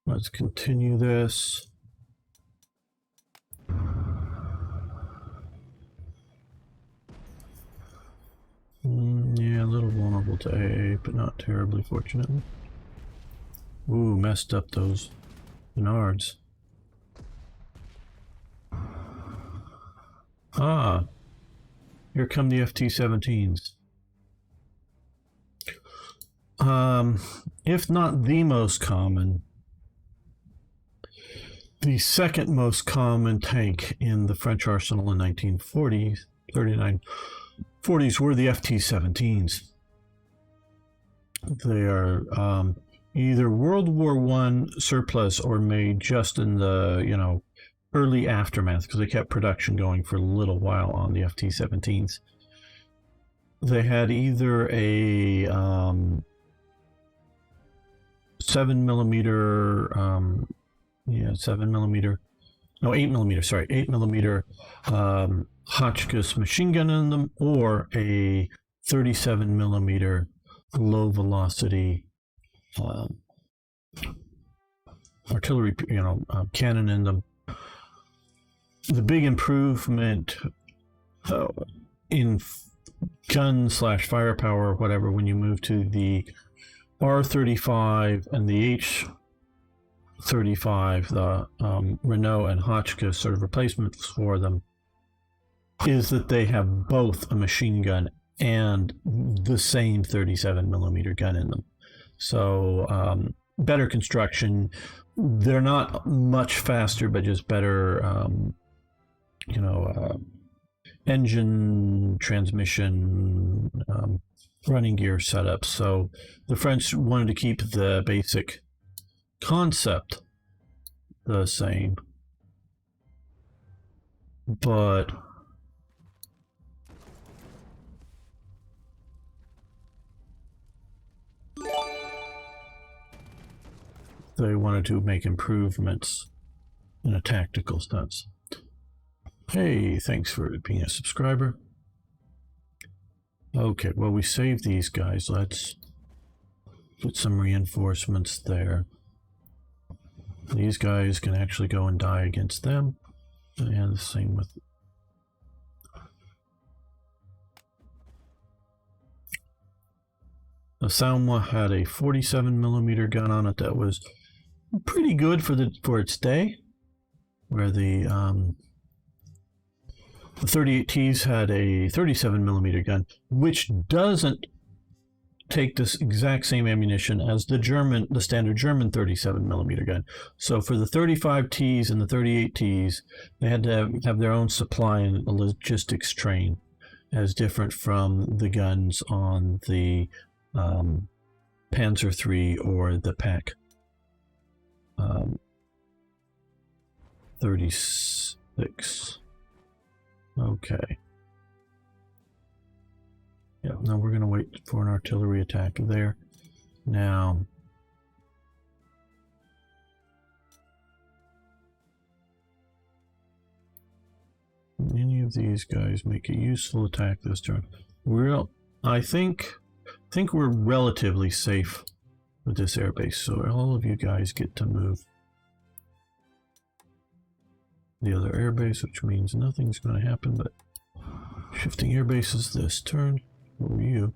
Let's continue this. Yeah, a little vulnerable to AA, but not terribly, fortunately. Ooh, messed up those Menards. Ah, here come the FT-17s. If not the most common, the second most common tank in the French arsenal in 1940s, 3940s were the FT-17s. They are either World War I surplus or made just in the, early aftermath, because they kept production going for a little while on the FT-17s. They had either a 7mm, 7mm, no, 8mm, sorry, 8mm Hotchkiss machine gun in them, or a 37mm low velocity artillery, cannon in them. The big improvement in gun / firepower or whatever when you move to the R35 and the H35, the Renault and Hotchkiss sort of replacements for them, is that they have both a machine gun and the same 37mm gun in them. So better construction. They're not much faster, but just better, engine, transmission, running gear setup. So the French wanted to keep the basic concept the same, but they wanted to make improvements in a tactical sense. Hey, thanks for being a subscriber. Okay, well, we saved these guys. Let's put some reinforcements there. These guys can actually go and die against them. And the same with... The Salma had a 47mm gun on it that was pretty good for its day, where the 38Ts had a 37mm gun, which doesn't take this exact same ammunition as the standard German 37mm gun. So for the 35Ts and the 38Ts, they had to have their own supply and a logistics train, as different from the guns on the Panzer III or the Pak 36. Okay. Yeah, now we're going to wait for an artillery attack there. Now, any of these guys make a useful attack this turn. I think we're relatively safe with this airbase, so all of you guys get to move the other airbase, which means nothing's going to happen but shifting airbases this turn. What were you?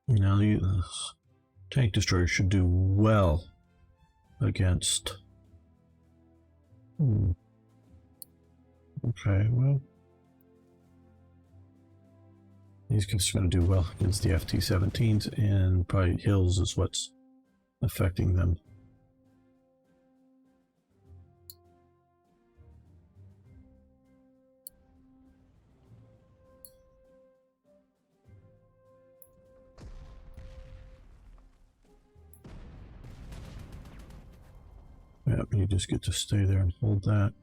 Now the tank destroyer should do well against... Okay, well... These guys are going to do well against the FT-17s, and probably hills is what's affecting them. Yep, you just get to stay there and hold that.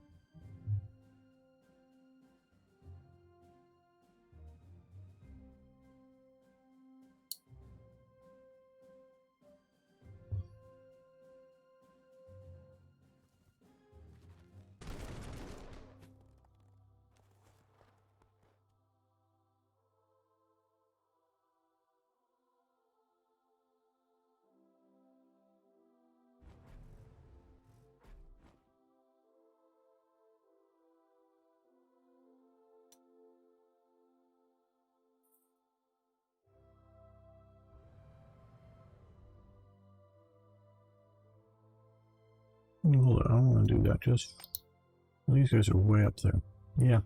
Hold on, I don't want to do that. Just these guys are way up there. Yeah.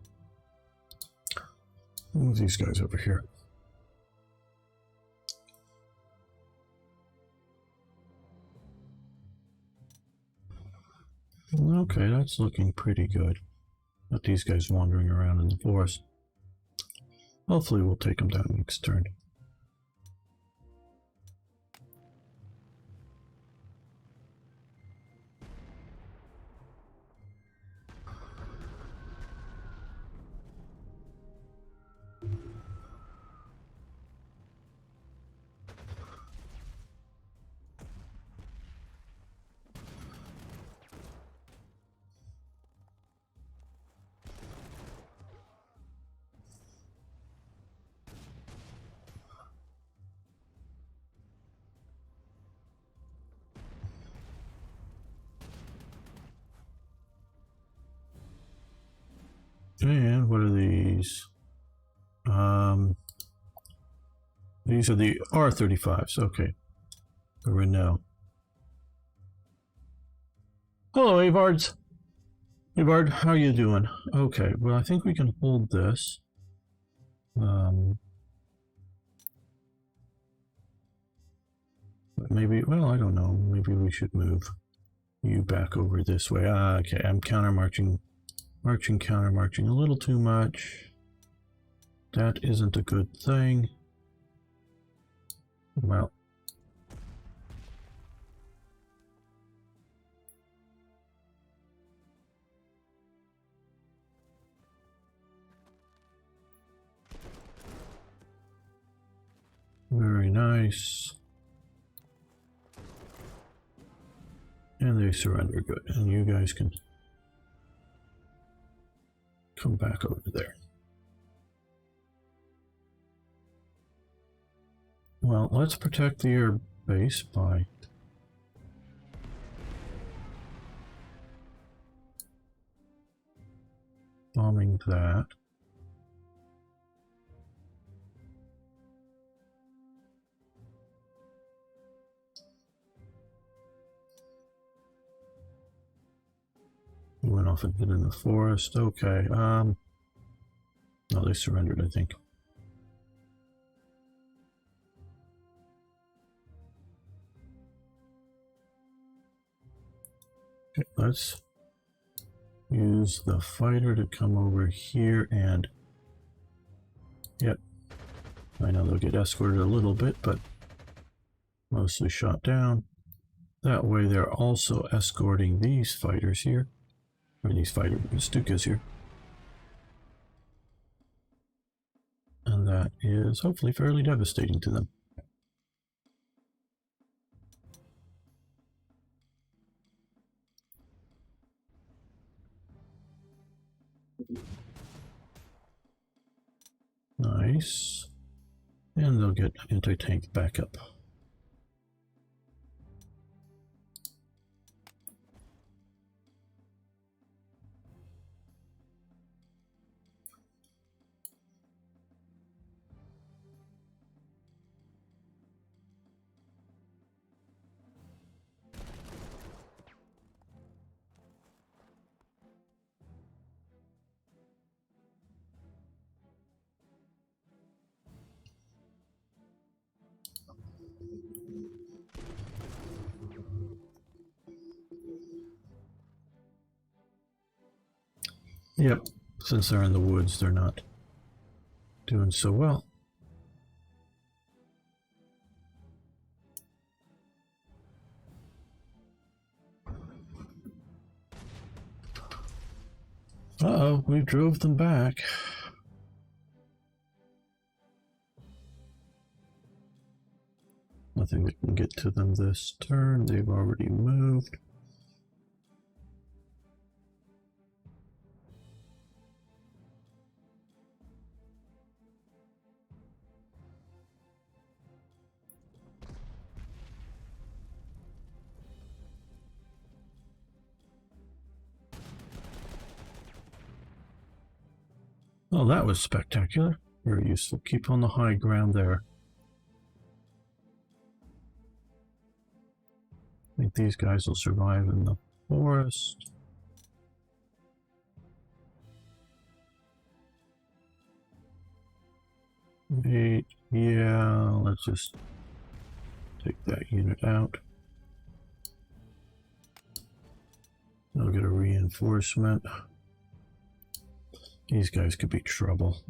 Move these guys over here. Okay, that's looking pretty good. Got these guys wandering around in the forest. Hopefully we'll take them down next turn. And what are these? These are the R-35s. Okay. The Renault. Hello, Avards. Avard, how are you doing? Okay, well, I think we can hold this. Maybe, well, I don't know. Maybe we should move you back over this way. Okay, I'm counter-marching. Counter-marching a little too much. That isn't a good thing. Well. Very nice. And they surrender, good. And you guys can come back over there. Well, let's protect the air base by bombing that. He went off and hid in the forest. Okay. No, they surrendered, I think. Okay, let's use the fighter to come over here and... Yep. I know they'll get escorted a little bit, but mostly shot down. That way they're also escorting these fighters here. Or these fighter Stukas here. And that is hopefully fairly devastating to them. Nice. And they'll get anti-tank backup. Yep, since they're in the woods, they're not doing so well. Uh-oh, we drove them back. Nothing that can get to them this turn. They've already moved. Well, that was spectacular. Very useful. Keep on the high ground there. I think these guys will survive in the Forest. Wait, yeah, let's just take that unit out. I'll get a reinforcement. These guys could be trouble.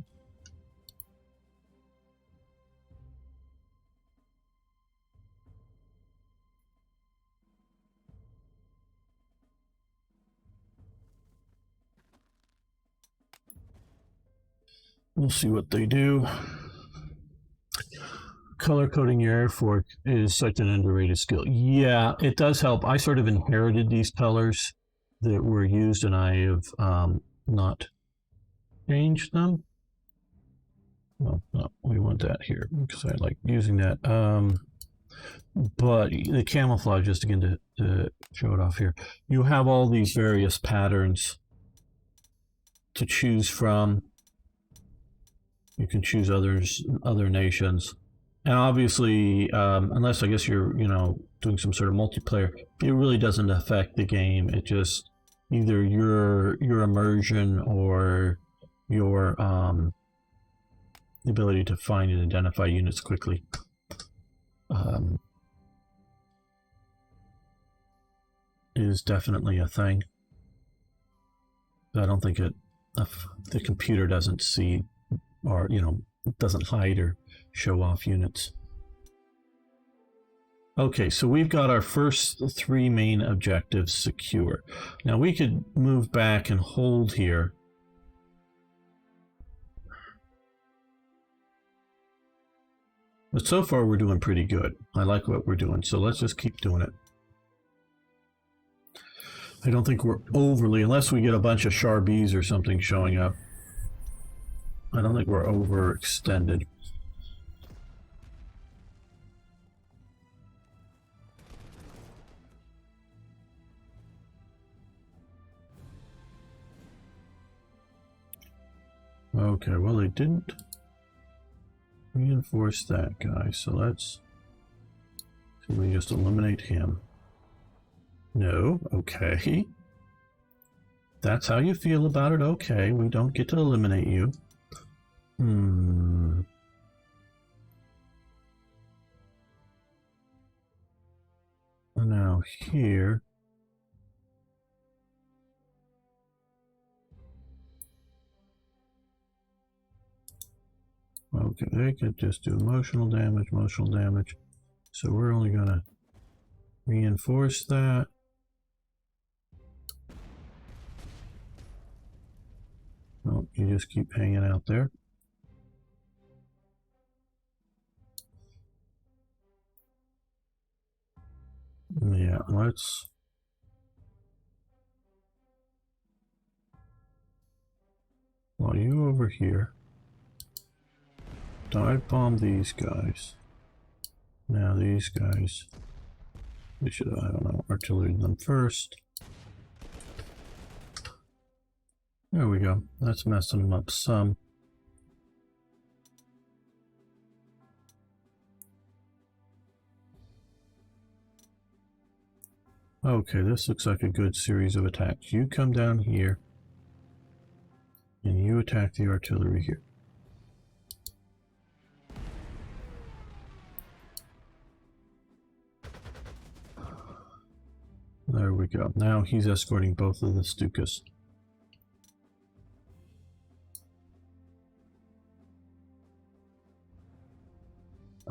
We'll see what they do. Color coding your air force is such an underrated skill. Yeah, it does help. I sort of inherited these colors that were used, and I have not changed them. Well, no, we want that here because I like using that. But the camouflage, just again to show it off here, you have all these various patterns to choose from. You can choose other nations. And obviously, unless I guess you're, doing some sort of multiplayer, it really doesn't affect the game. It just either your immersion or your the ability to find and identify units quickly. Is definitely a thing. I don't think the computer doesn't see or doesn't hide or show off units. Okay, so we've got our first 3 main objectives secure. Now we could move back and hold here. But so far we're doing pretty good. I like what we're doing, so let's just keep doing it. I don't think we're overly, unless we get a bunch of Sharbies or something showing up, I don't think we're overextended. Okay, well they didn't reinforce that guy, so let's, can we just eliminate him? No, okay. That's how you feel about it, okay. We don't get to eliminate you. Now here. Okay, they could just do emotional damage. So we're only gonna reinforce that. No, you just keep hanging out there. Yeah, let's... While you over here, dive bomb these guys. Now these guys, we should, I don't know, artillery them first. There we go. That's messing them up some. Okay, this looks like a good series of attacks. You come down here, and you attack the artillery here. There we go. Now he's escorting both of the Stukas.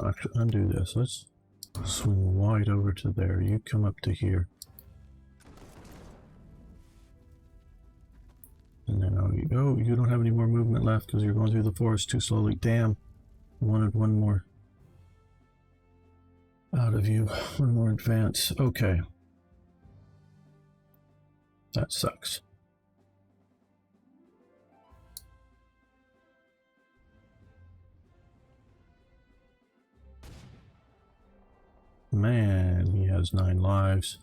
Actually, undo this. Let's swing wide over to there. You come up to here. And then, oh, you don't have any more movement left because you're going through the forest too slowly. Damn. I wanted one more out of you. One more advance. Okay. That sucks. Man, he has 9 lives.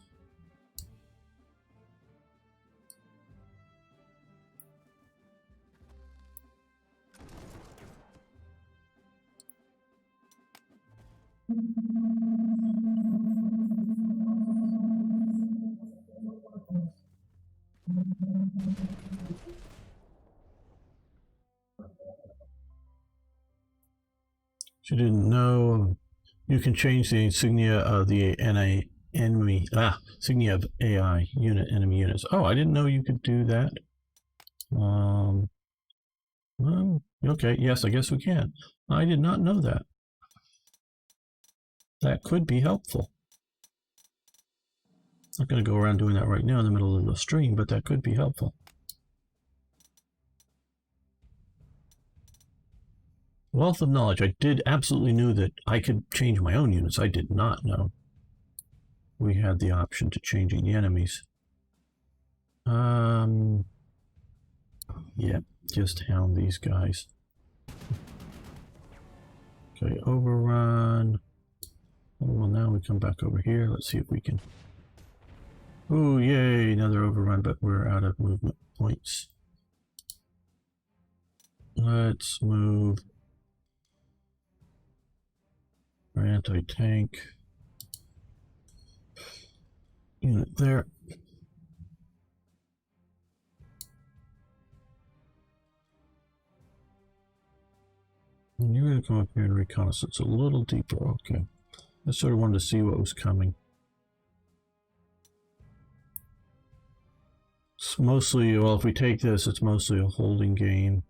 You didn't know. You can change the insignia of the enemy. Insignia of AI unit enemy units. Oh, I didn't know you could do that. Well, okay. Yes, I guess we can. I did not know that. That could be helpful. I'm not going to go around doing that right now in the middle of the stream, but that could be helpful. Wealth of knowledge. I did absolutely knew that I could change my own units. I did not know we had the option to changing the enemies. Yeah, just hound these guys. Okay, overrun. Oh, well, now we come back over here. Let's see if we can. Oh, yay, another overrun, but we're out of movement points. Let's move our anti-tank unit there. And you're going to come up here and reconnaissance a little deeper. Okay. I sort of wanted to see what was coming. It's mostly, well, if we take this, it's mostly a holding game.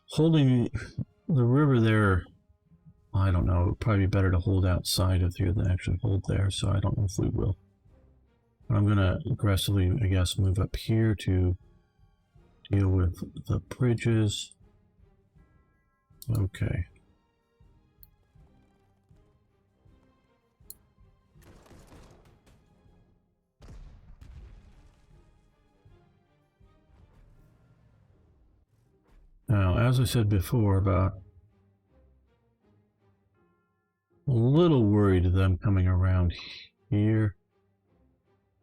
Holding the river there, I don't know, it would probably be better to hold outside of here than actually hold there, so I don't know if we will. But I'm going to aggressively, I guess, move up here to deal with the bridges. Okay. Now, as I said before, about a little worried of them coming around here.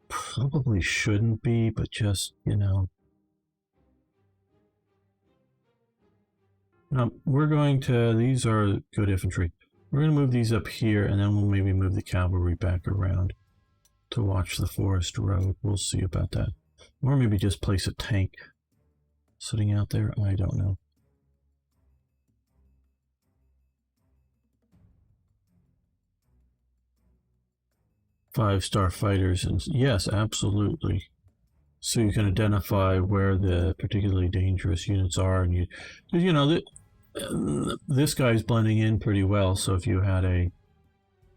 Probably shouldn't be, but just, you know. We're going to, these are good infantry. We're going to move these up here, and then we'll maybe move the cavalry back around to watch the forest road. We'll see about that. Or maybe just place a tank sitting out there. I don't know. Five-star fighters, and yes, absolutely. So you can identify where the particularly dangerous units are, and you know, this guy's blending in pretty well. So if you had and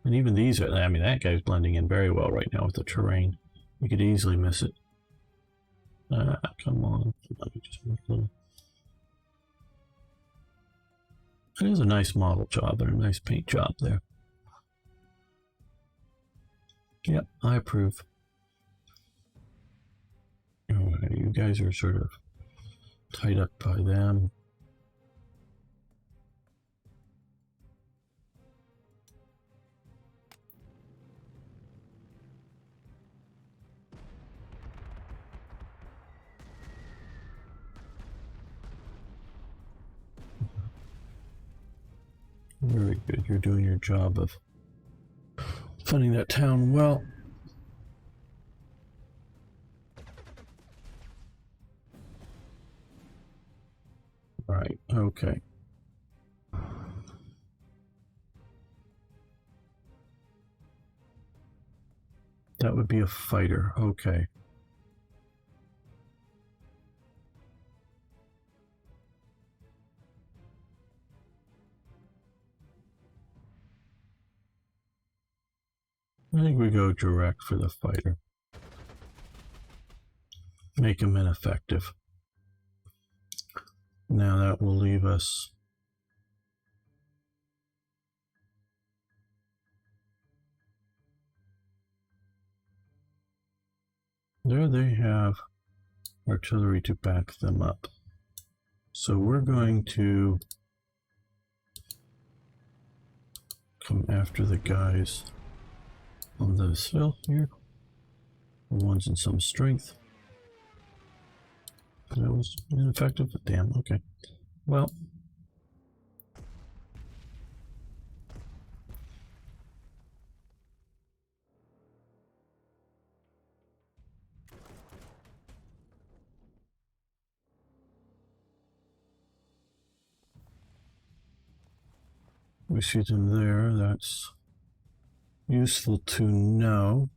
even these are, I mean, that guy's blending in very well right now with the terrain. You could easily miss it. Come on. Let me just make a little. It is a nice model job and a nice paint job there. Yep, I approve. You guys are sort of tied up by them. Very good. You're doing your job of funding that town well. Right, okay. That would be a fighter, okay. I think we go direct for the fighter. Make him ineffective. Now that will leave us there. They have artillery to back them up. So we're going to come after the guys on this hill here. The ones in some strength. That was ineffective, but damn, okay. Well, We see them there. That's useful to know.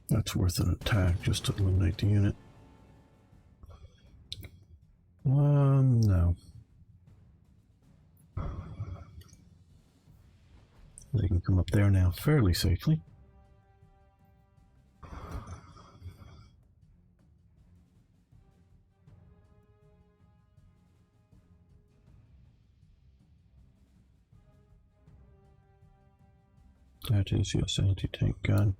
That's worth an attack just to eliminate the unit. No. They can come up there now fairly safely. That is, yes, anti-tank gun.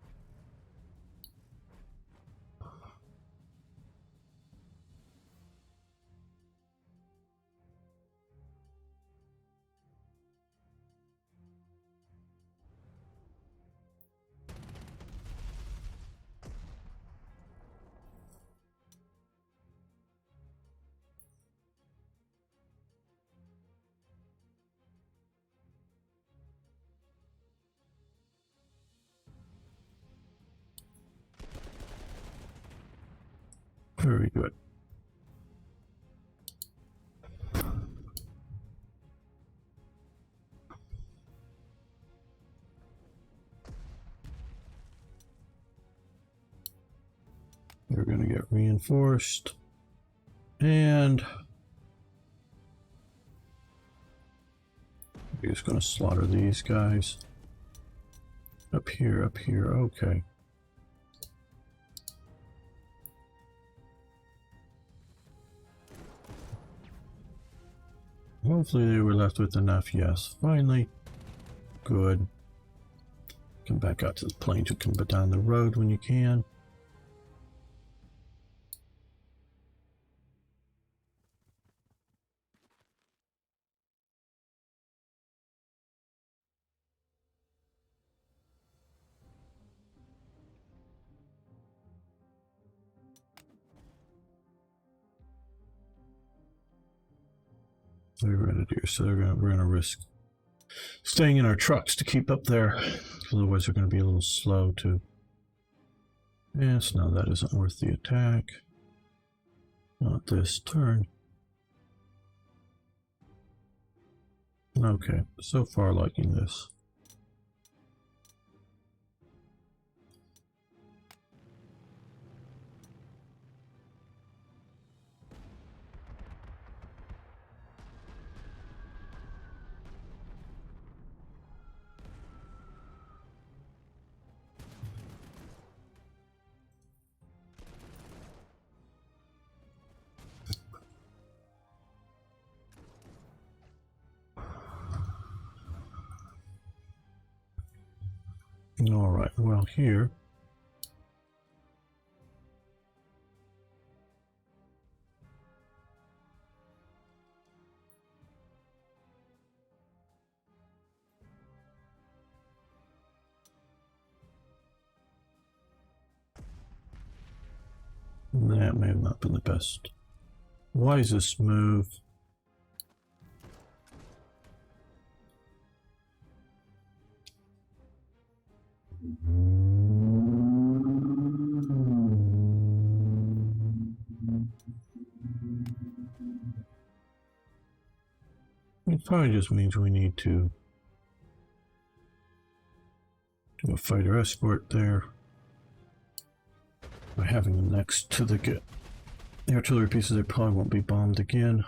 Very good. They're going to get reinforced. And we're just going to slaughter these guys. Up here, okay. Hopefully they were left with enough, yes. Finally. Good. Come back out to the plains. You can put down the road when you can. They're grenadiers, so we're gonna risk staying in our trucks to keep up there. Otherwise they're gonna be a little slow too. Yes, no, that isn't worth the attack. Not this turn. Okay, so far liking this. All right, well here. That may have not been the best, wisest move. It probably just means we need to do a fighter escort there. By having them next to the artillery pieces, they probably won't be bombed again.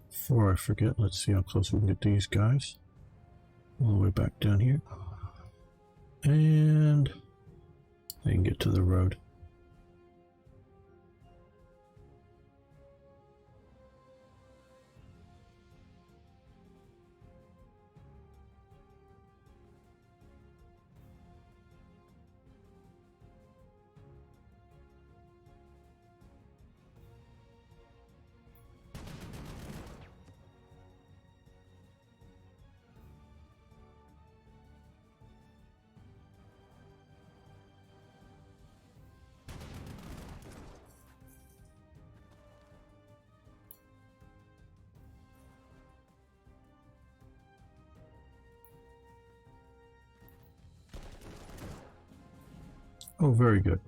Before I forget, let's see how close we can get these guys. All the way back down here. And they can get to the road. Oh, very good.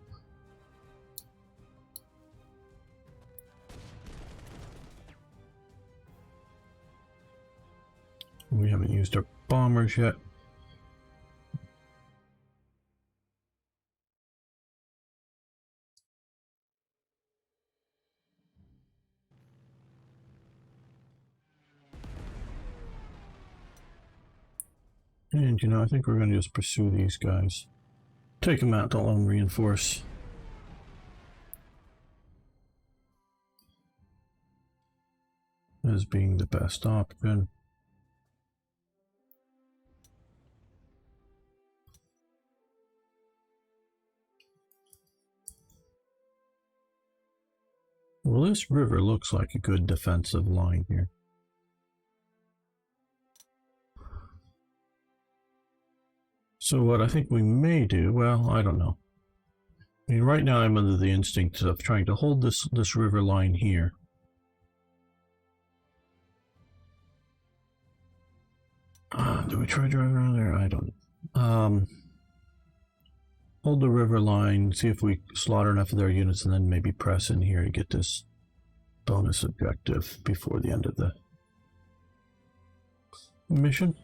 We haven't used our bombers yet. And, you know, I think we're going to just pursue these guys. Take them out, don't let them reinforce. As being the best option. Well, this river looks like a good defensive line here. So what I think we may do, well, I don't know. I mean, right now I'm under the instinct of trying to hold this river line here. Do we try driving around there? I don't. Hold the river line, see if we slaughter enough of their units, and then maybe press in here to get this bonus objective before the end of the mission.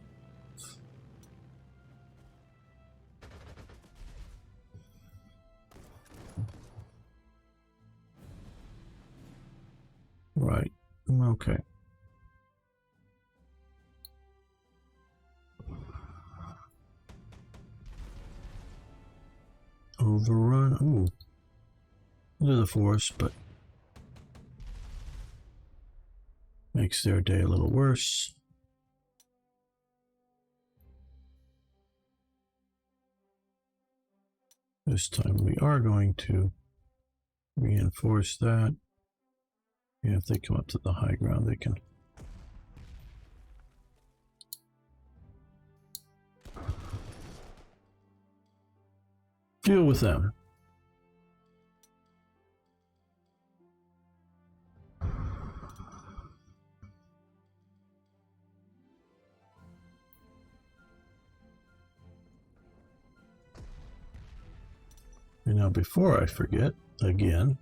Right. Okay. Overrun. Ooh. Into the forest, but makes their day a little worse. This time we are going to reinforce that. And if they come up to the high ground, they can deal with them. And now before I forget, again,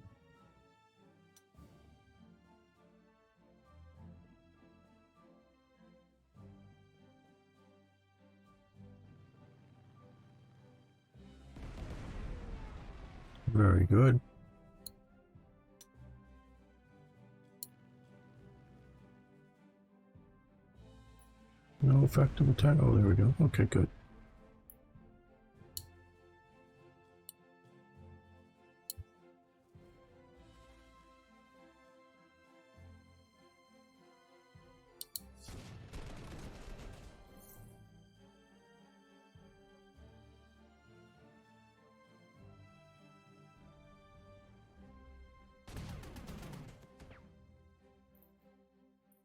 very good. No effective attack. Oh, there we go. Okay, good.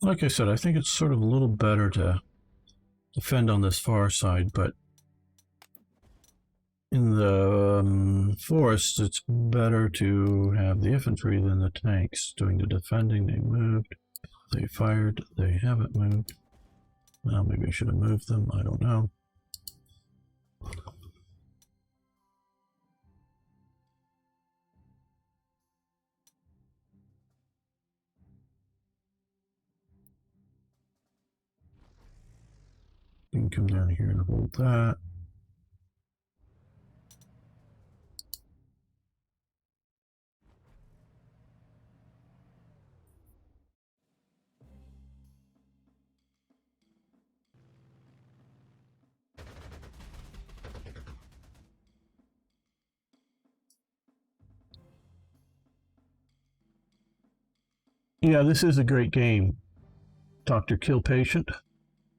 Like I said, I think it's sort of a little better to defend on this far side, but in the forest, it's better to have the infantry than the tanks doing the defending. They moved, they fired, they haven't moved. Well, maybe I should have moved them, I don't know. You can come down here and hold that. Yeah, this is a great game. Doctor Kill Patient.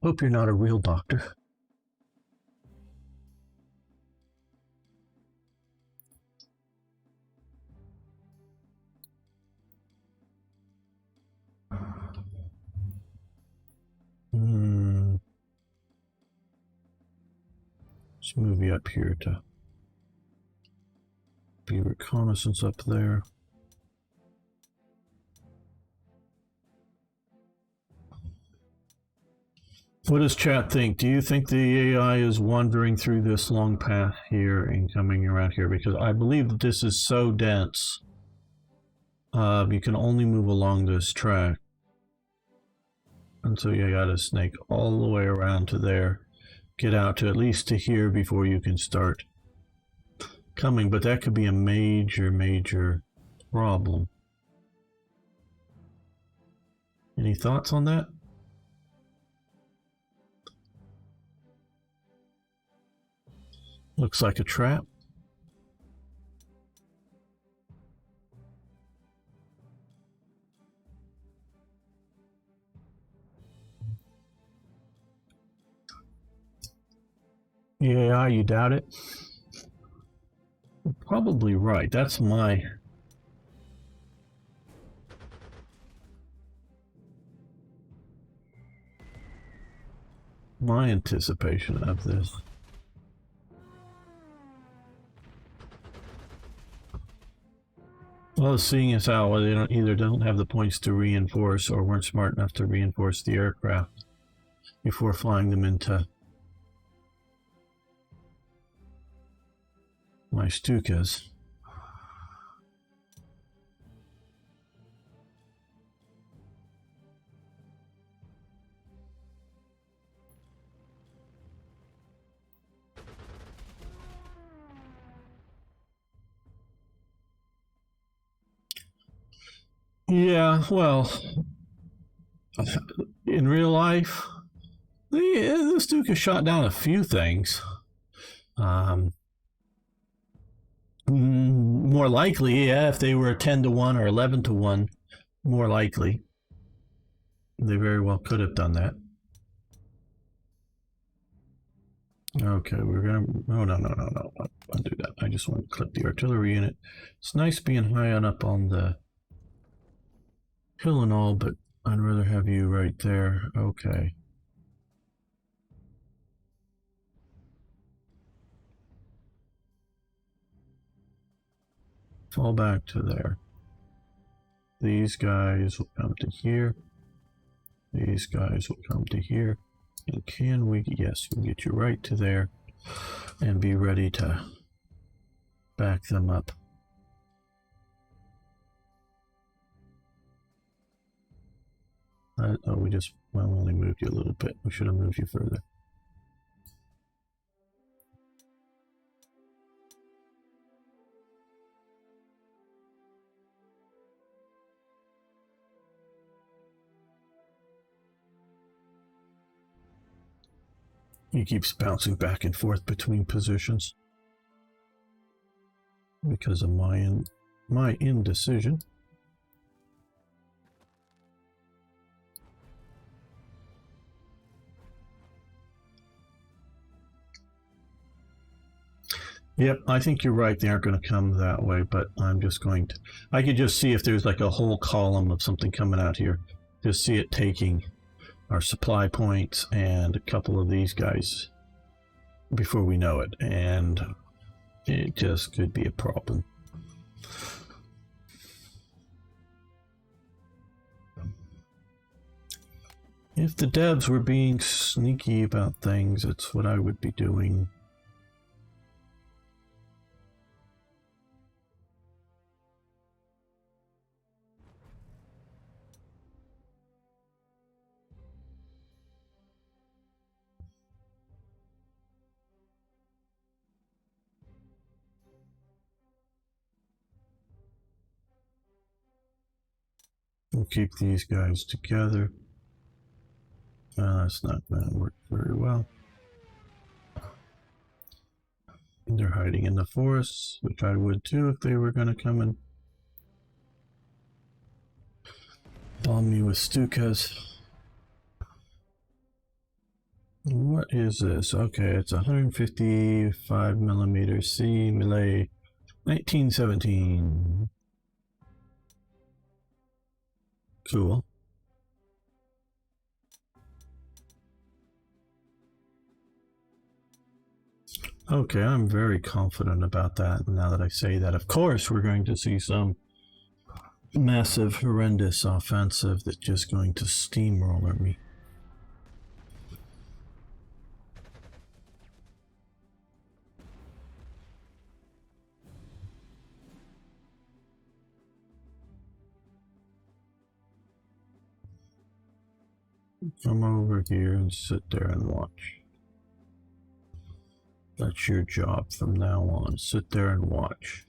Hope you're not a real doctor. Let's move you up here to be reconnaissance up there. What does chat think? Do you think the AI is wandering through this long path here and coming around here? Because I believe that this is so dense. You can only move along this track. And so you gotta snake all the way around to there. Get out to at least to here before you can start coming. But that could be a major, major problem. Any thoughts on that? Looks like a trap. Yeah, you doubt it? You're probably right. That's my anticipation of this. Well, seeing as how they don't have the points to reinforce or weren't smart enough to reinforce the aircraft before flying them into my Stukas. Yeah, well, in real life, the Stuka shot down a few things. More likely, yeah, if they were 10 to 1 or 11 to 1, more likely. They very well could have done that. Okay, we're gonna. Oh, no. I'll do that. I just want to clip the artillery unit. It's nice being high on up on the hill and all, but I'd rather have you right there. Okay. Fall back to there. These guys will come to here. These guys will come to here. And can we? Yes, we'll get you right to there and be ready to back them up. Oh, we only moved you a little bit. We should have moved you further. He keeps bouncing back and forth between positions because of my indecision. Yep, I think you're right. They aren't going to come that way, but I'm just going to... I could just see if there's like a whole column of something coming out here. Just see it taking our supply points and a couple of these guys before we know it. And it just could be a problem. If the devs were being sneaky about things, that's what I would be doing. We'll keep these guys together. That's not going to work very well. They're hiding in the forests, which I would too if they were going to come and bomb me with Stukas. What is this? Okay, it's 155 millimeter C melee 1917. Cool. Okay, I'm very confident about that. Now that I say that, of course, we're going to see some massive, horrendous offensive that's just going to steamroller me. come over here and sit there and watch. That's your job from now on. Sit there and watch.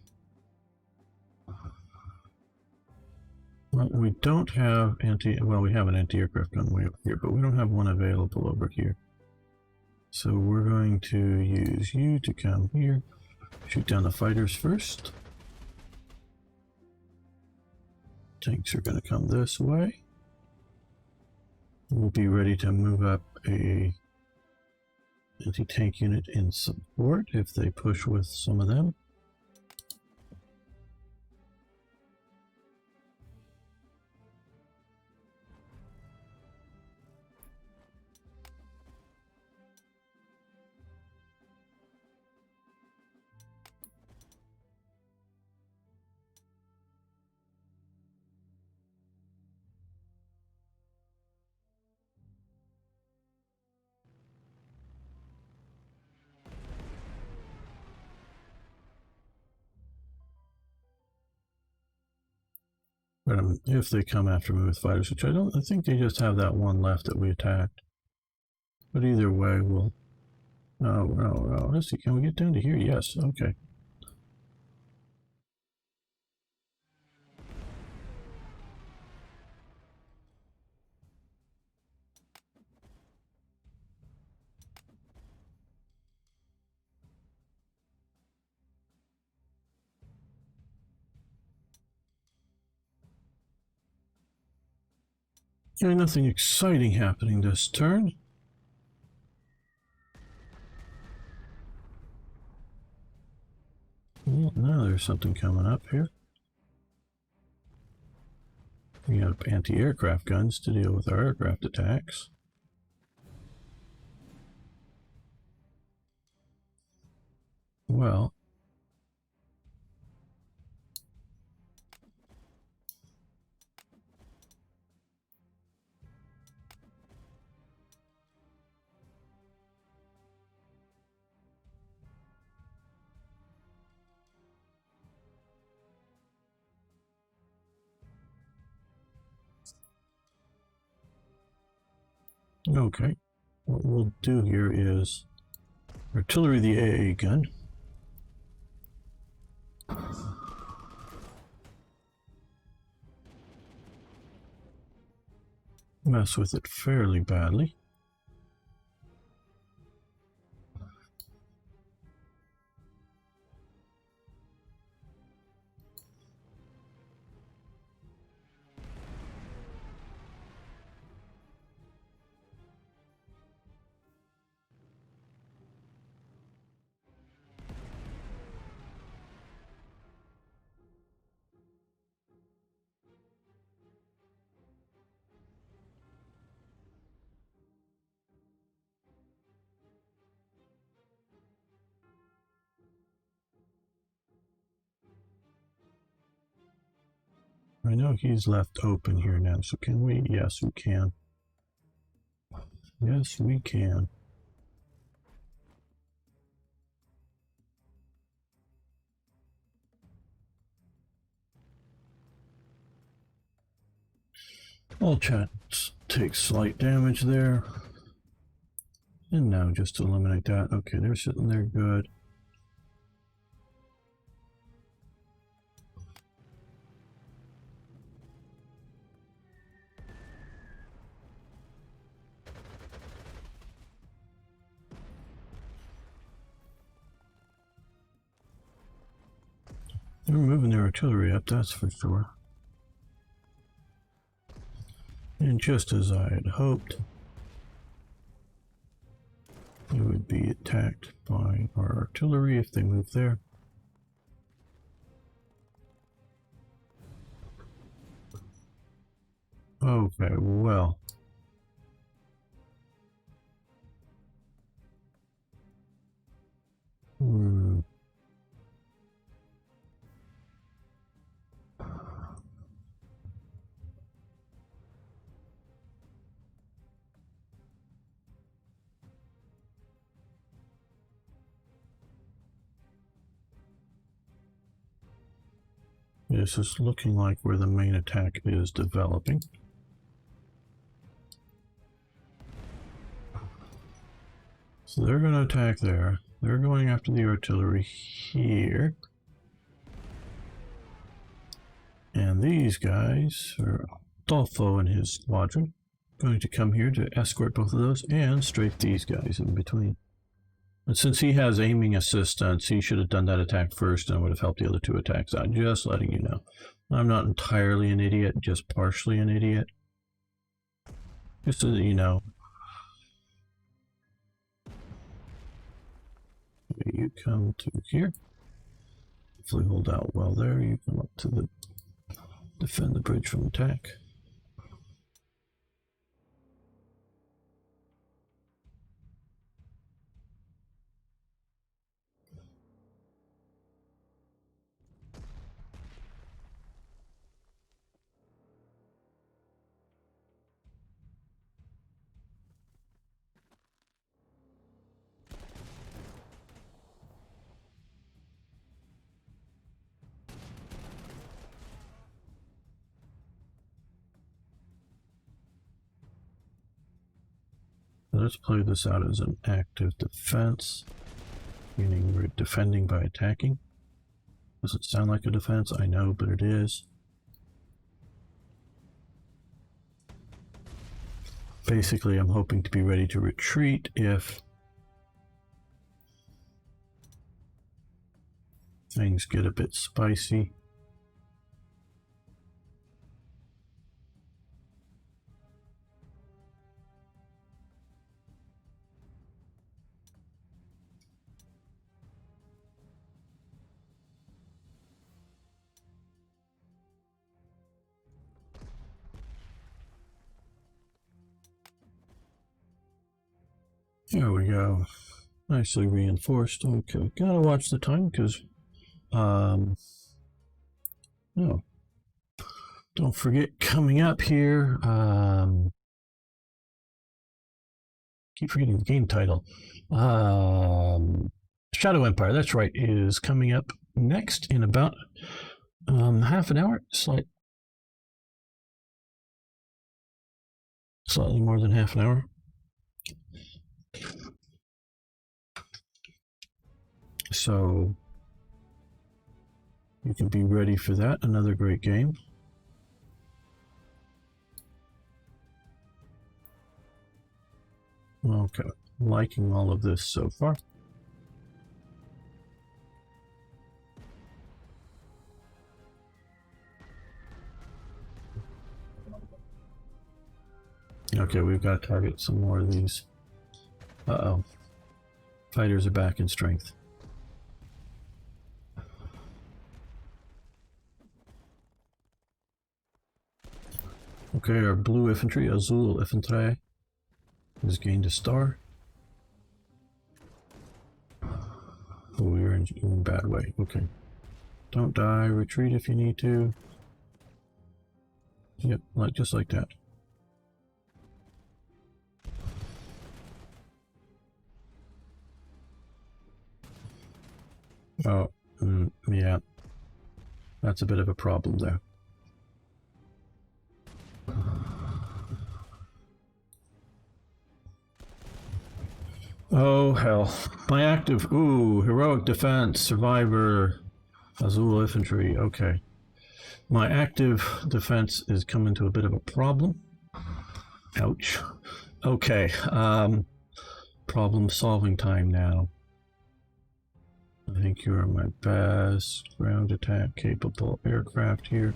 Well, we don't have well, we have an anti-aircraft gun way over here, but we don't have one available over here. So we're going to use you to come here. Shoot down the fighters first. Tanks are going to come this way. We'll be ready to move up a anti-tank unit in support if they push with some of them. But if they come after me with fighters, which I think they just have that one left that we attacked. But either way, we'll. No. Let's see. Can we get down to here? Yes. Okay. Nothing exciting happening this turn. Well, now there's something coming up here. We have anti-aircraft guns to deal with our aircraft attacks. Well, okay. What we'll do here is artillery the AA gun. Mess with it fairly badly. I know he's left open here now, so can we? Yes, we can. Yes, we can. All chats take slight damage there. And now just eliminate that. Okay, they're sitting there good. They're moving their artillery up, that's for sure. And just as I had hoped, it would be attacked by our artillery if they move there. Okay, well. This is looking like where the main attack is developing. So they're going to attack there. They're going after the artillery here. And these guys are Dolfo and his squadron going to come here to escort both of those and strafe these guys in between. And since he has aiming assistance, he should have done that attack first and would have helped the other two attacks out. Just letting you know. I'm not entirely an idiot, just partially an idiot. Just so that you know. You come to here. Hopefully hold out well there. You come up to the defend the bridge from attack. Let's play this out as an active defense, meaning we're defending by attacking. Doesn't sound like a defense, I know, but it is. Basically, I'm hoping to be ready to retreat if things get a bit spicy. There we go. Nicely reinforced. Okay, gotta watch the time because, no, don't forget coming up here. Keep forgetting the game title. Shadow Empire. That's right. Is coming up next in about half an hour. Slightly more than half an hour. So you can be ready for that. Another great game. Okay, liking all of this so far. Okay, we've got to target some more of these. Uh-oh. Fighters are back in strength. Okay, our blue infantry, Azul Infantry, has gained a star. Oh, we're in a bad way. Okay. Don't die. Retreat if you need to. Yep, just like that. Oh, yeah. That's a bit of a problem there. Oh, hell. My active... Ooh, heroic defense, survivor, Azul infantry. Okay. My active defense is coming to a bit of a problem. Ouch. Okay. Problem solving time now. I think you are my best ground attack capable aircraft here.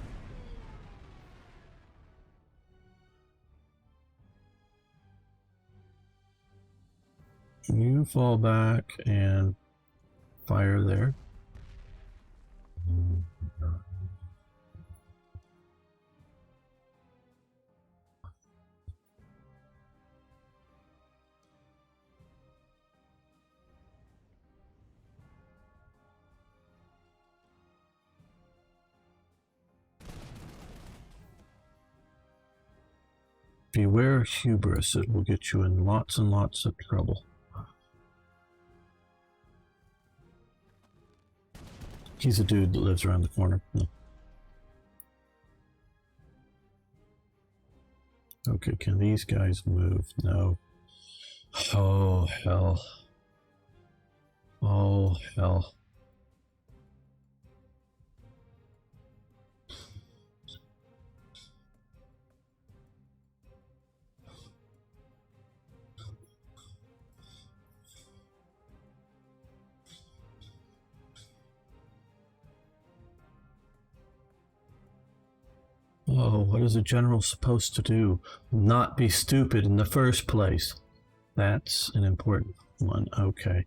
You fall back and fire there. Beware hubris, it will get you in lots and lots of trouble. He's a dude that lives around the corner. No. Okay, can these guys move? No. Oh, hell. Oh, hell. Oh, what is a general supposed to do? Not be stupid in the first place. That's an important one. Okay.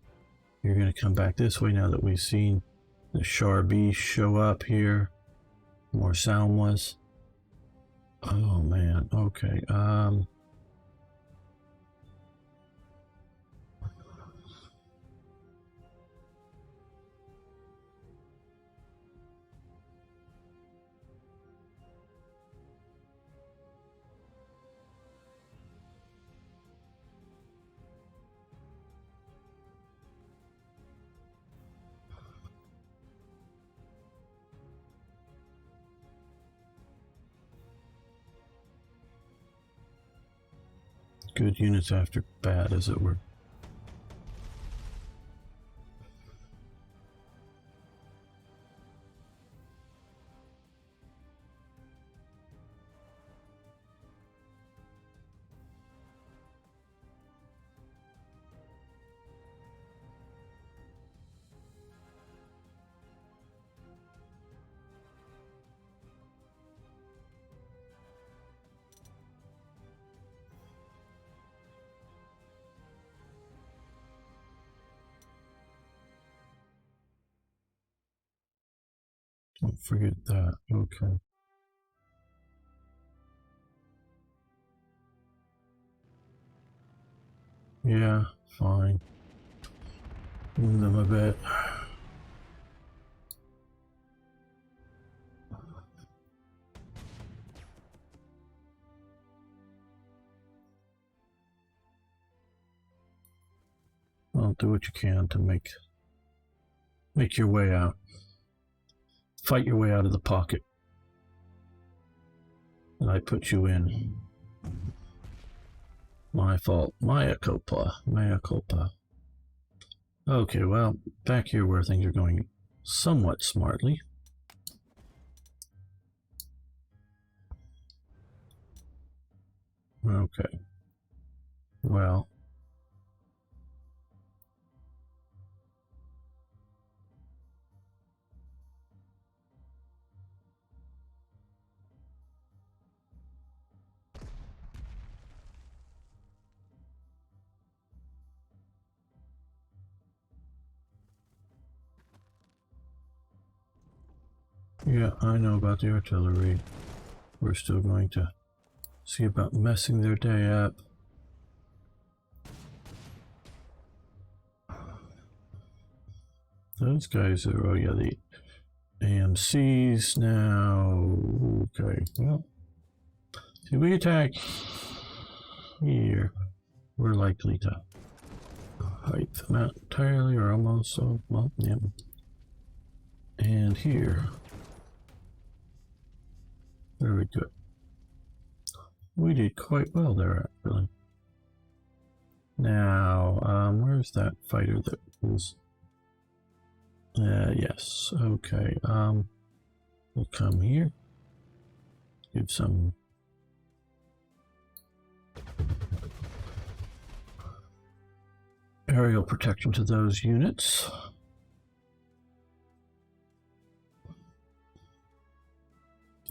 You're going to come back this way now that we've seen the Sharby show up here. More sound was. Oh, man. Okay. Good units after bad, as it were. Don't forget that. Okay. Yeah, fine. Move them a bit. Well, do what you can to make your way out. Fight your way out of the pocket. And I put you in. My fault. Mea culpa. Mea culpa. Okay, well, back here where things are going somewhat smartly. Okay. Well. Yeah, I know about the artillery. We're still going to see about messing their day up. Those guys are, oh yeah, the AMCs now. Okay, well, if we attack here, we're likely to wipe them out entirely or almost, so, well, yeah. And here, very good. We did quite well there, actually. Now, where's that fighter that was? Yes, okay. We'll come here. Give some aerial protection to those units.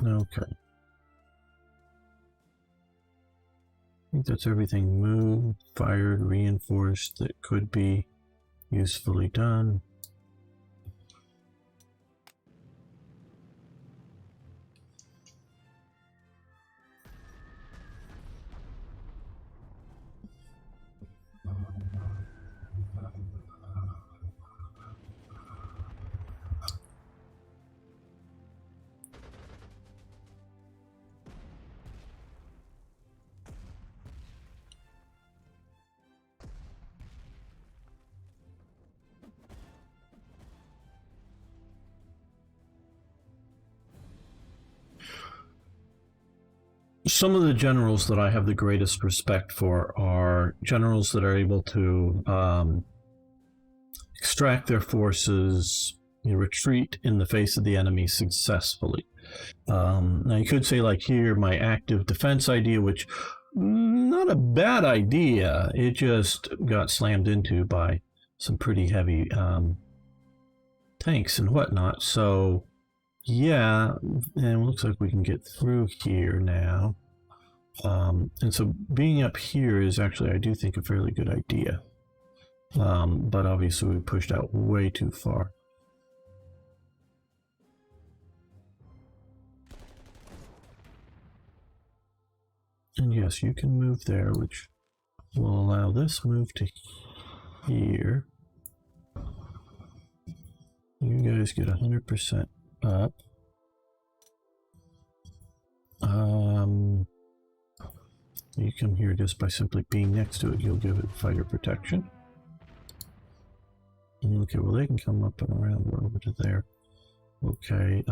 Okay. I think that's everything moved, fired, reinforced that could be usefully done. Some of the generals that I have the greatest respect for are generals that are able to extract their forces, retreat in the face of the enemy successfully. Now you could say, like here, my active defense idea, which not a bad idea. It just got slammed into by some pretty heavy tanks and whatnot. So yeah, and it looks like we can get through here now. And so being up here is actually, I do think, a fairly good idea. But obviously we pushed out way too far. And yes, you can move there, which will allow this move to here. You guys get 100% up. You come here just by simply being next to it, you'll give it fighter protection. Okay, well they can come up and around over to there. Okay,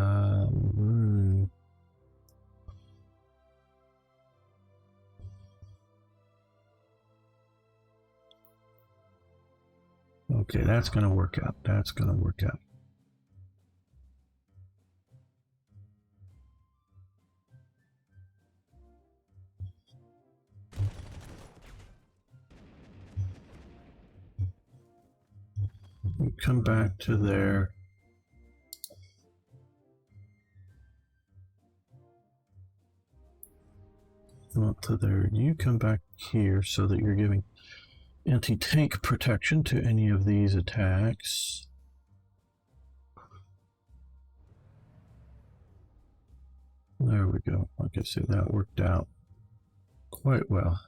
okay, that's going to work out. That's going to work out. You come back to there. Up to there. You come back here so that you're giving anti-tank protection to any of these attacks. There we go. Like I said, that worked out quite well.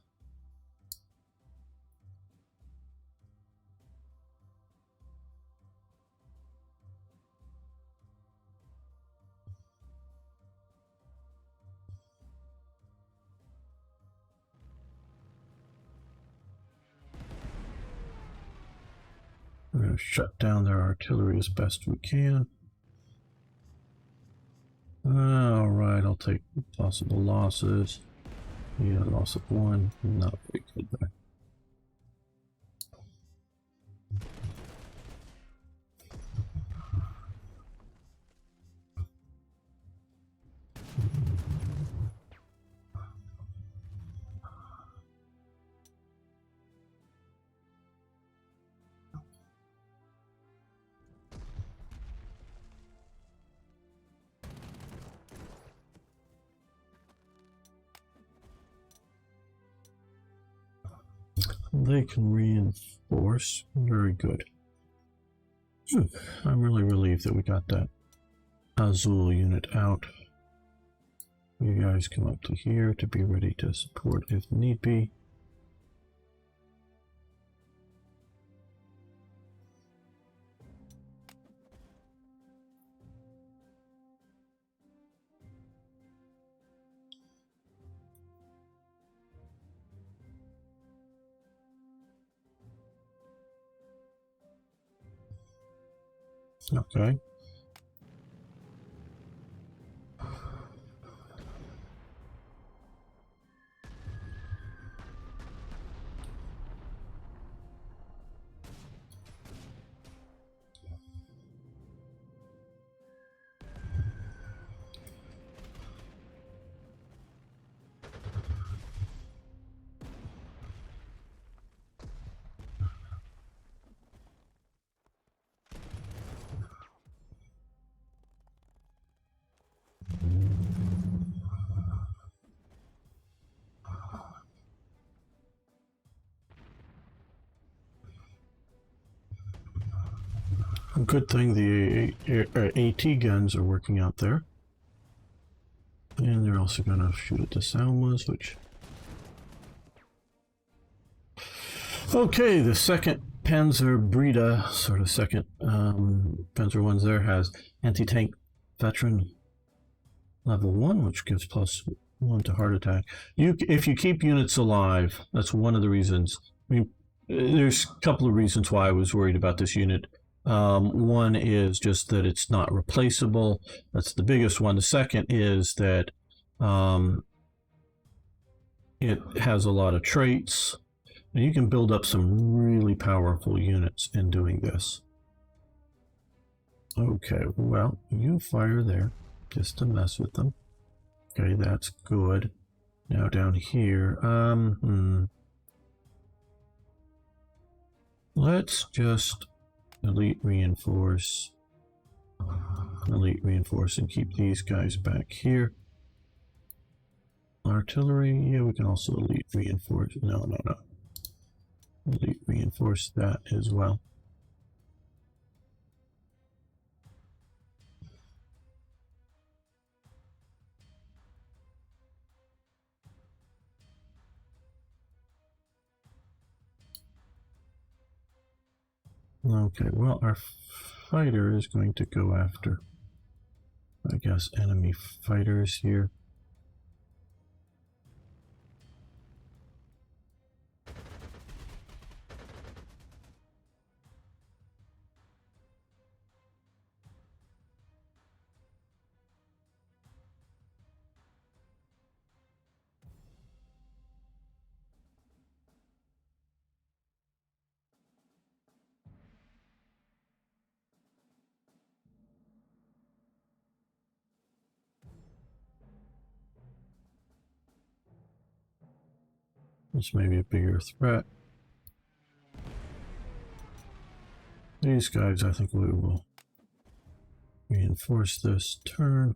We're going to shut down their artillery as best we can. Alright, I'll take possible losses. Yeah, loss of 1. Not very good there. They can reinforce. Very good. I'm really relieved that we got that Azul unit out. You guys come up to here to be ready to support if need be. Okay. Good thing the AT guns are working out there. And they're also going to shoot at the Salmas, which... Okay, the second Panzer Breda, sort of second Panzer ones there, has anti-tank veteran level 1, which gives +1 to heart attack. If you keep units alive, that's one of the reasons. I mean, there's a couple of reasons why I was worried about this unit. One is just that it's not replaceable. That's the biggest one. The second is that it has a lot of traits. And you can build up some really powerful units in doing this. Okay, well, you fire there just to mess with them. Okay, that's good. Now down here, let's just elite reinforce, and keep these guys back here. Artillery, yeah, we can also elite reinforce. No. Elite reinforce that as well. Okay, well, our fighter is going to go after, I guess, enemy fighters here. This may be a bigger threat. These guys, I think we will reinforce this turn.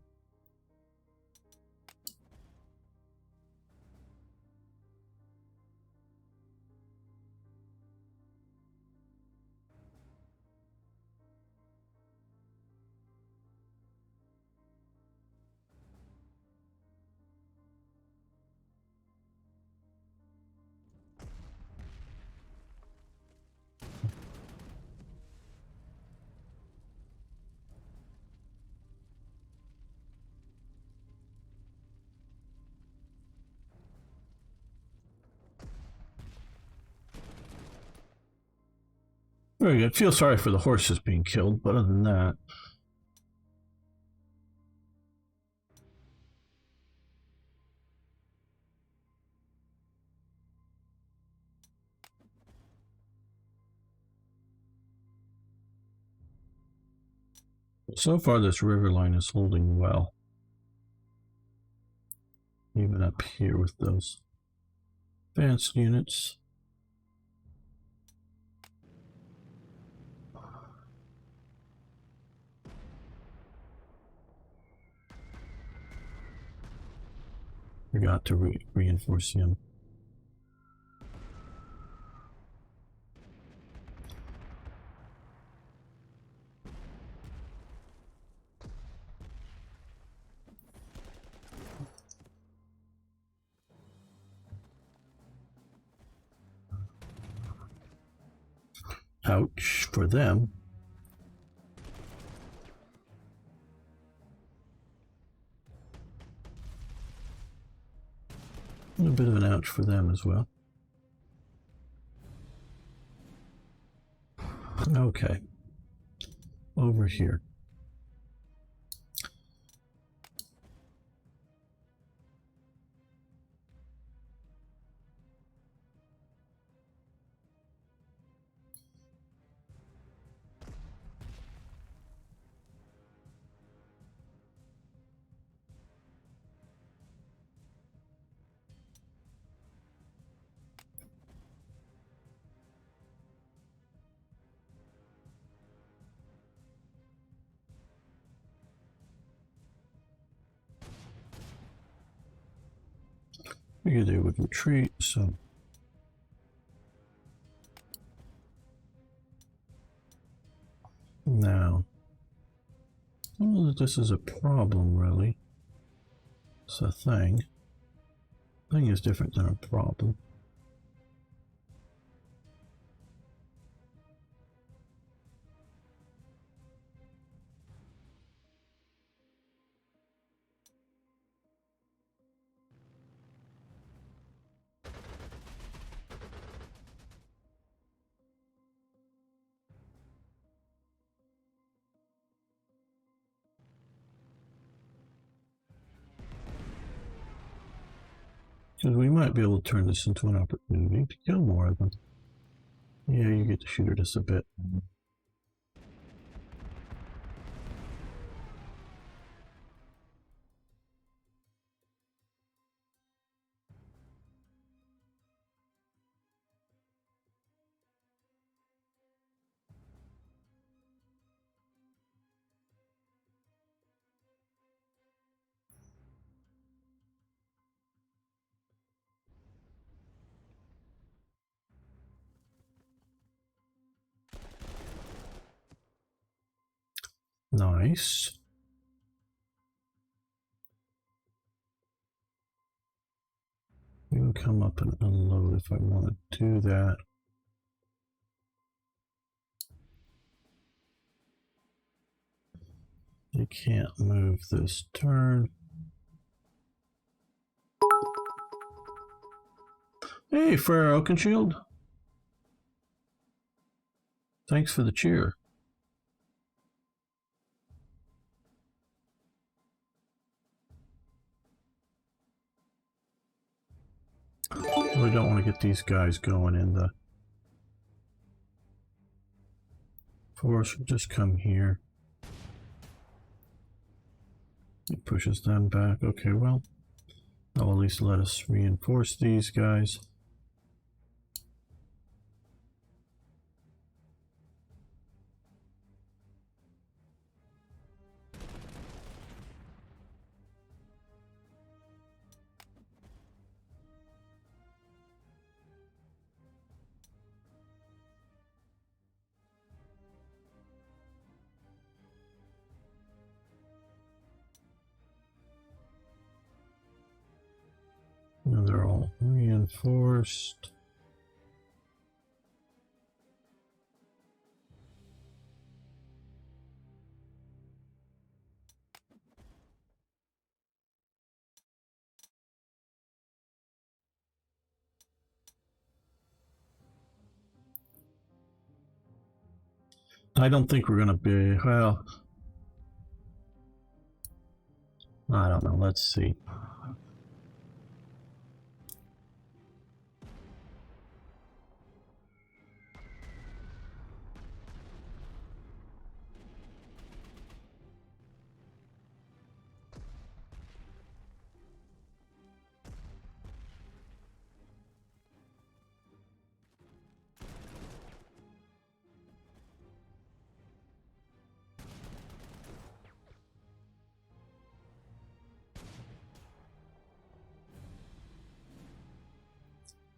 Very good. Feel sorry for the horses being killed, but other than that, so far this river line is holding well. Even up here with those advanced units. Forgot to reinforce him. Ouch for them. A little bit of an ouch for them as well. Okay. Over here. Figured they would retreat, so now I don't know that this is a problem really. It's a thing. Thing is different than a problem. Because we might be able to turn this into an opportunity to kill more of them. Yeah, you get to shoot at us a bit. Nice. You can come up and unload if I want to do that. You can't move this turn. Hey, Frere Oakenshield. Thanks for the cheer. We don't want to get these guys going in the force. Just come here. It pushes them back. Okay, well, that'll at least let us reinforce these guys. Now they're all reinforced. I don't think we're going to be, well, I don't know. Let's see.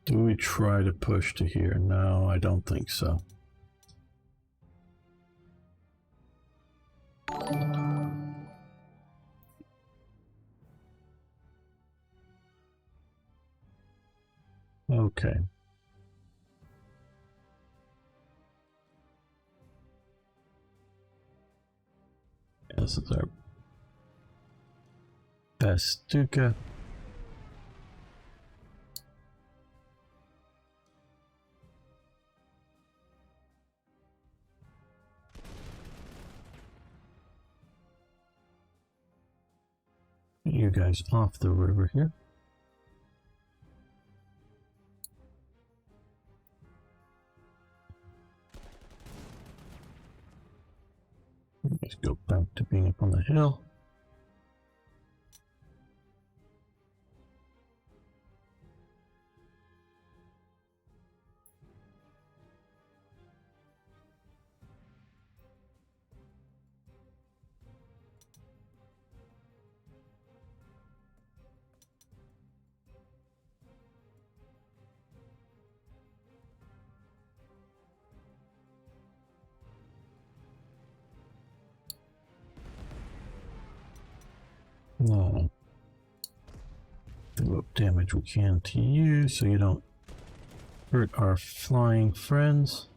Do we try to push to here? No, I don't think so. Okay. This is our Bastuka. You guys off the river here. Let's go back to being up on the hill. No. Do what damage we can to you so you don't hurt our flying friends.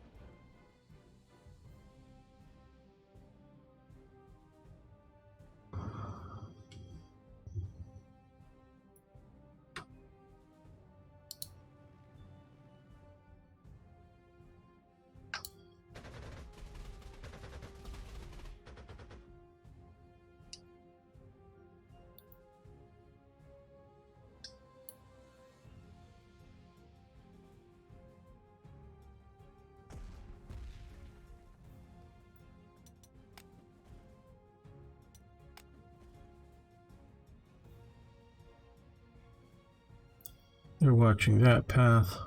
They're watching that path.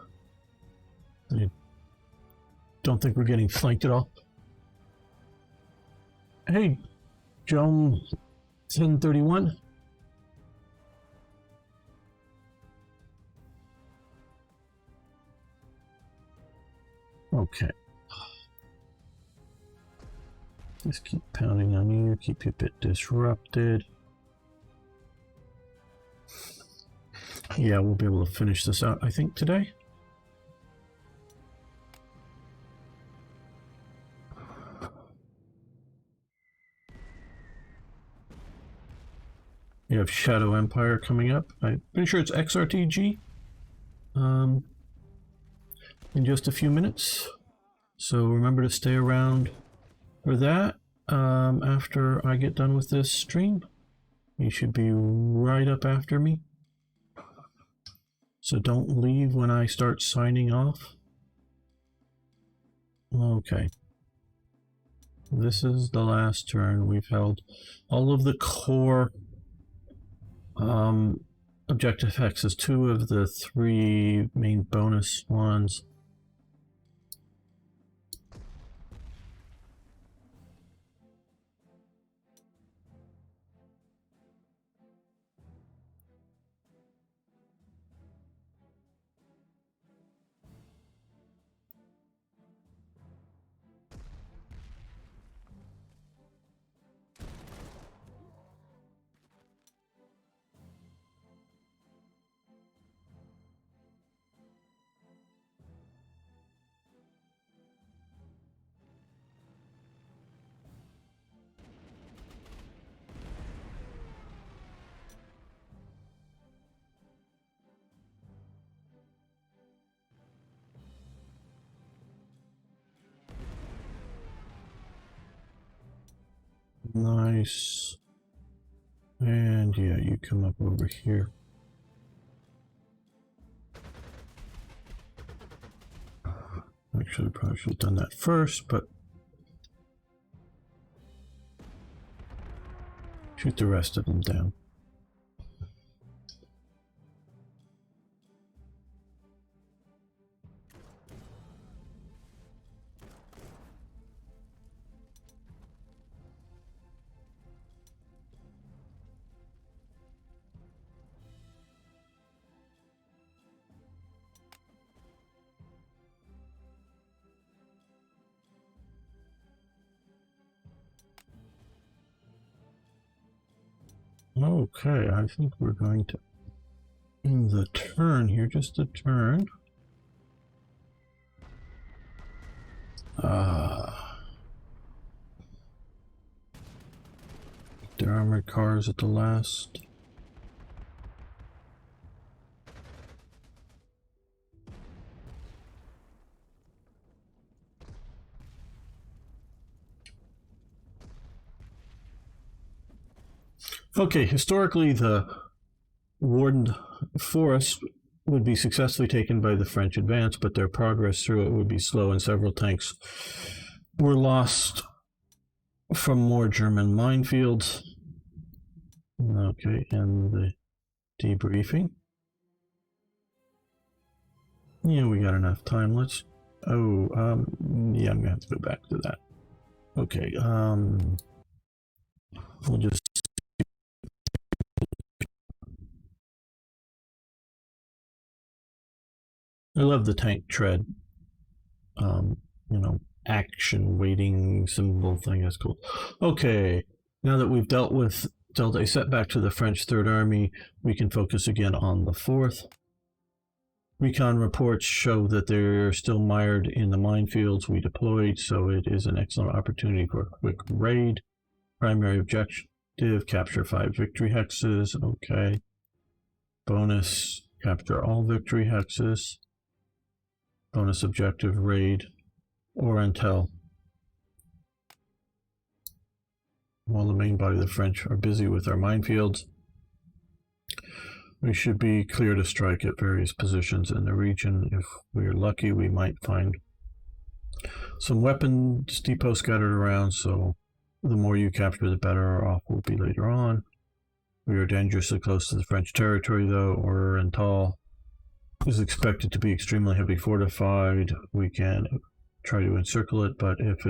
I don't think we're getting flanked at all. Hey, Joan 1031. Okay. Just keep pounding on you, keep you a bit disrupted. Yeah, we'll be able to finish this out, I think, today. We have Shadow Empire coming up. I'm pretty sure it's XRTG. In just a few minutes. So remember to stay around for that. After I get done with this stream, you should be right up after me. So don't leave when I start signing off. Okay. This is the last turn. We've held all of the core objective hexes, 2 of the 3 main bonus ones. Nice. And yeah, you come up over here. Actually, probably should have done that first, but shoot the rest of them down. Okay, I think we're going to end the turn here, just a turn. The armored cars at the last. Okay, historically the Warden Forest would be successfully taken by the French advance, but their progress through it would be slow and several tanks were lost from more German minefields. Okay, and the debriefing. Yeah, we got enough time. Let's... Oh, yeah, I'm gonna have to go back to that. Okay, we'll just... I love the tank tread. You know, action waiting symbol thing. That's cool. Okay, now that we've dealt a setback to the French Third Army, we can focus again on the Fourth. Recon reports show that they're still mired in the minefields we deployed, so it is an excellent opportunity for a quick raid. Primary objective, capture 5 victory hexes. Okay. Bonus, capture all victory hexes. Bonus objective, raid or intel. While the main body of the French are busy with our minefields, we should be clear to strike at various positions in the region. If we are lucky, we might find some weapons depots scattered around, so the more you capture, the better off we'll be later on. We are dangerously close to the French territory, though. Or in tall. is expected to be extremely heavily fortified, we can try to encircle it, but if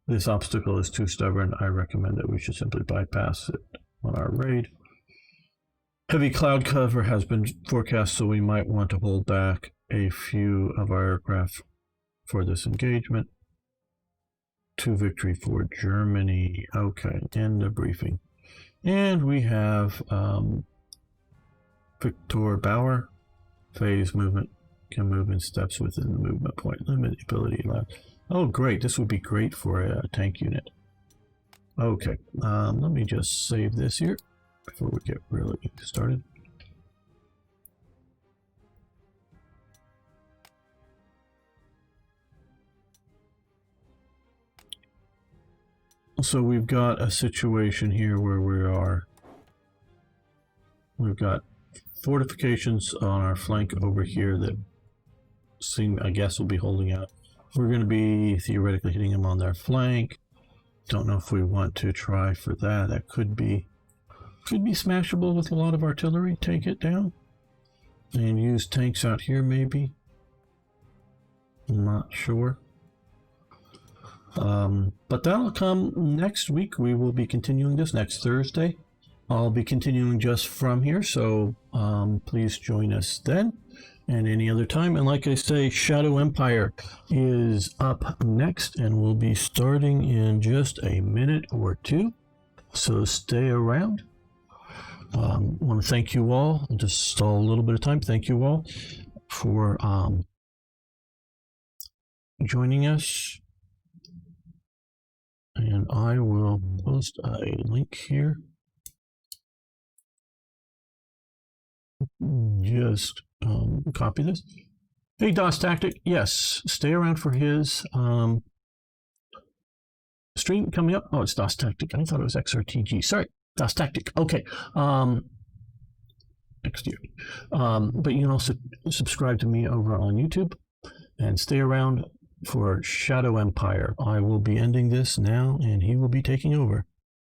this obstacle is too stubborn, I recommend that we should simply bypass it on our raid. Heavy cloud cover has been forecast, so we might want to hold back a few of our aircraft for this engagement. 2 victory for Germany. Okay, end the briefing. And we have Victor Bauer. Phase movement can move in steps within the movement point. Limit ability allowed. Oh, great. This would be great for a tank unit. Okay, let me just save this here before we get really started. So we've got a situation here where we've got fortifications on our flank over here that I guess will be holding out. We're going to be theoretically hitting them on their flank. Don't know if we want to try for that. That could be smashable with a lot of artillery. Take it down and use tanks out here maybe. I'm not sure. But that'll come next week. We will be continuing this next Thursday. I'll be continuing just from here, so please join us then and any other time. And like I say, Shadow Empire is up next, and we'll be starting in just a minute or two. So stay around. I want to thank you all. Just a little bit of time. Thank you all for joining us. And I will post a link here. Just copy this. Hey, DOS Tactic. Yes, stay around for his stream coming up. Oh, it's DOS Tactic. I thought it was XRTG. Sorry, DOS Tactic. Okay. Next year. But you can also subscribe to me over on YouTube and stay around for Shadow Empire. I will be ending this now, and he will be taking over.